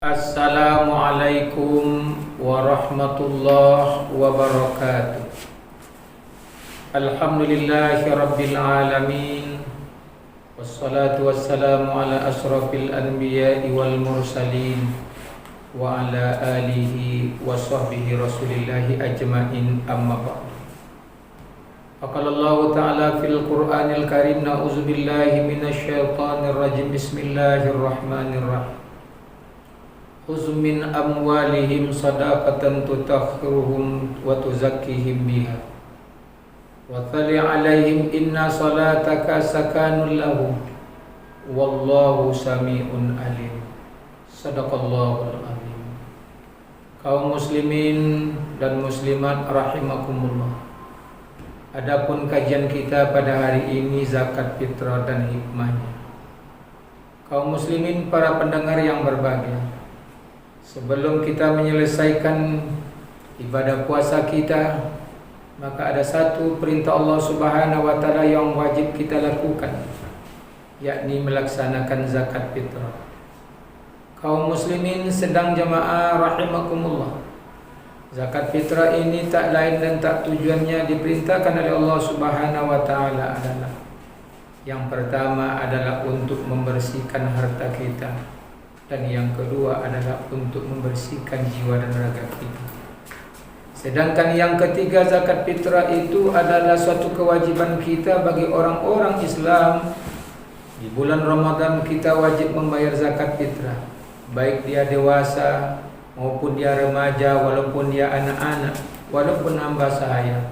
Assalamualaikum warahmatullahi wabarakatuh. Alhamdulillahi rabbil alamin. Wassalatu wassalamu ala asrafil anbiya'i wal mursalin wa ala alihi wa sahbihi rasulillahi ajma'in, amma ba'du. Faqala Allah ta'ala fil Qur'anil Karim, na'udzu billahi minasyaitonir rajim. Bismillahirrahmanirrahim. Khudh min amwalihim shadaqatan tutahhiruhum wa tuzakkihim biha wa salli 'alaihim inna salataka sakanun lahum wallahu sami'un alim. Shadaqallahul azim. Kaum muslimin dan muslimat rahimakumullah. Adapun kajian kita pada hari ini zakat fitrah dan hikmahnya. Kaum muslimin, para pendengar yang berbahagia, sebelum kita menyelesaikan ibadah puasa kita, maka ada satu perintah Allah Subhanahu wa ta'ala yang wajib kita lakukan, yakni melaksanakan zakat fitrah. Kaum muslimin sedang jamaah rahimakumullah, zakat fitrah ini tak lain dan tak tujuannya diperintahkan oleh Allah Subhanahu wa ta'ala adalah, yang pertama adalah untuk membersihkan harta kita, dan yang kedua adalah untuk membersihkan jiwa dan raga kita. Sedangkan yang ketiga, zakat fitrah itu adalah suatu kewajiban kita bagi orang-orang Islam. Di bulan Ramadan kita wajib membayar zakat fitrah, baik dia dewasa maupun dia remaja, walaupun dia anak-anak, walaupun hamba sahaya.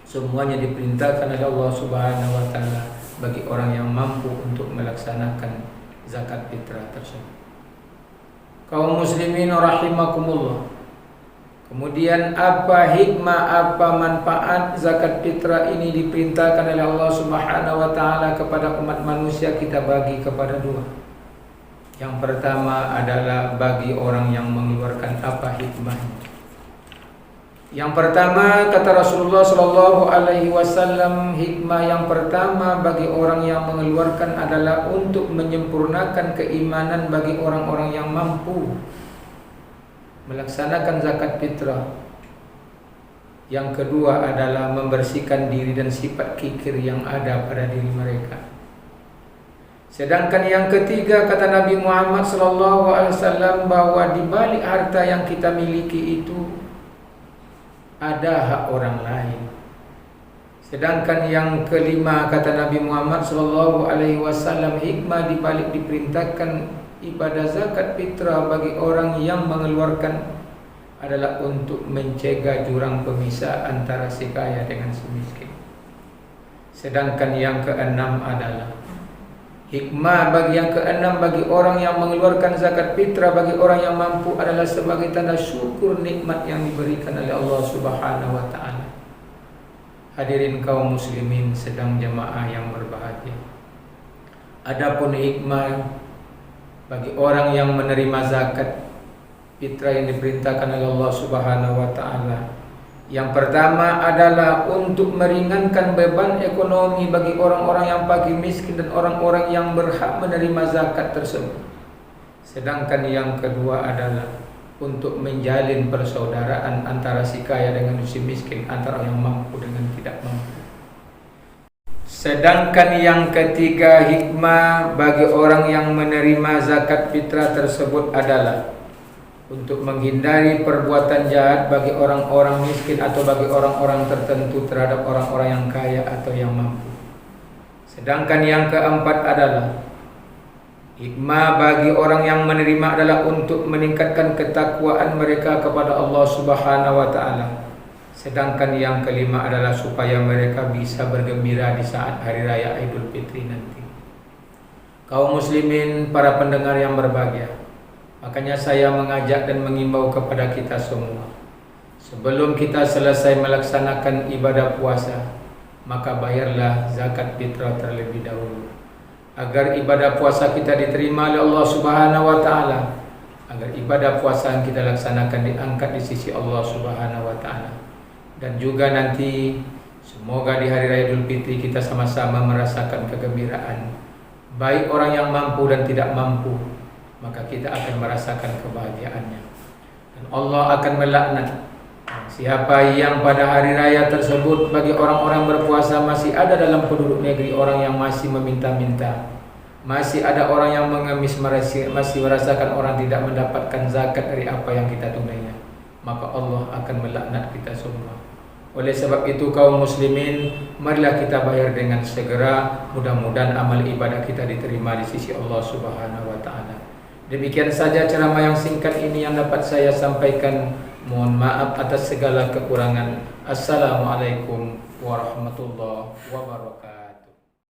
Semuanya diperintahkan oleh Allah Subhanahu wa ta'ala bagi orang yang mampu untuk melaksanakan zakat fitrah tersebut. Kaum muslimin rahimakumullah. Kemudian apa hikmah, apa manfaat zakat fitrah ini diperintahkan oleh Allah Subhanahu wa ta'ala kepada umat manusia? Kita bagi kepada dua. Yang pertama adalah bagi orang yang mengeluarkan, apa hikmahnya. Yang pertama, kata Rasulullah sallallahu alaihi wasallam, hikmah yang pertama bagi orang yang mengeluarkan adalah untuk menyempurnakan keimanan bagi orang-orang yang mampu melaksanakan zakat fitrah. Yang kedua adalah membersihkan diri dan sifat kikir yang ada pada diri mereka. Sedangkan yang ketiga, kata Nabi Muhammad sallallahu alaihi wasallam, bahwa di balik harta yang kita miliki itu ada hak orang lain. Sedangkan yang kelima, kata Nabi Muhammad sallallahu alaihi wasallam, hikmah di balik diperintahkan ibadah zakat fitrah bagi orang yang mengeluarkan adalah untuk mencegah jurang pemisah antara si kaya dengan si miskin. Sedangkan yang keenam adalah hikmah bagi yang keenam bagi orang yang mengeluarkan zakat fitrah bagi orang yang mampu adalah sebagai tanda syukur nikmat yang diberikan oleh Allah Subhanahu wa ta'ala. Hadirin kaum muslimin sedang jamaah yang berbahagia. Adapun hikmah bagi orang yang menerima zakat fitrah yang diperintahkan oleh Allah Subhanahu wa ta'ala, yang pertama adalah untuk meringankan beban ekonomi bagi orang-orang yang fakir miskin dan orang-orang yang berhak menerima zakat tersebut. Sedangkan yang kedua adalah untuk menjalin persaudaraan antara si kaya dengan si miskin, antara yang mampu dengan tidak mampu. Sedangkan yang ketiga, hikmah bagi orang yang menerima zakat fitrah tersebut adalah untuk menghindari perbuatan jahat bagi orang-orang miskin atau bagi orang-orang tertentu terhadap orang-orang yang kaya atau yang mampu. Sedangkan yang keempat adalah hikmah bagi orang yang menerima adalah untuk meningkatkan ketakwaan mereka kepada Allah Subhanahu wa ta'ala. Sedangkan yang kelima adalah supaya mereka bisa bergembira di saat hari raya Idul Fitri nanti. Kaum muslimin, para pendengar yang berbahagia, makanya saya mengajak dan mengimbau kepada kita semua, sebelum kita selesai melaksanakan ibadah puasa, maka bayarlah zakat fitrah terlebih dahulu, agar ibadah puasa kita diterima oleh Allah Subhanahu wa ta'ala, agar ibadah puasa yang kita laksanakan diangkat di sisi Allah Subhanahu wa ta'ala. Dan juga nanti semoga di hari raya Idul Fitri kita sama-sama merasakan kegembiraan, baik orang yang mampu dan tidak mampu, maka kita akan merasakan kebahagiaannya. Dan Allah akan melaknat siapa yang pada hari raya tersebut bagi orang-orang berpuasa masih ada dalam penduduk negeri orang yang masih meminta-minta, masih ada orang yang mengemis, masih merasakan orang tidak mendapatkan zakat dari apa yang kita tunaikan, maka Allah akan melaknat kita semua. Oleh sebab itu kaum muslimin, marilah kita bayar dengan segera. Mudah-mudahan amal ibadah kita diterima di sisi Allah Subhanahu wa taala. Demikian saja ceramah yang singkat ini yang dapat saya sampaikan. Mohon maaf atas segala kekurangan. Assalamualaikum warahmatullahi wabarakatuh.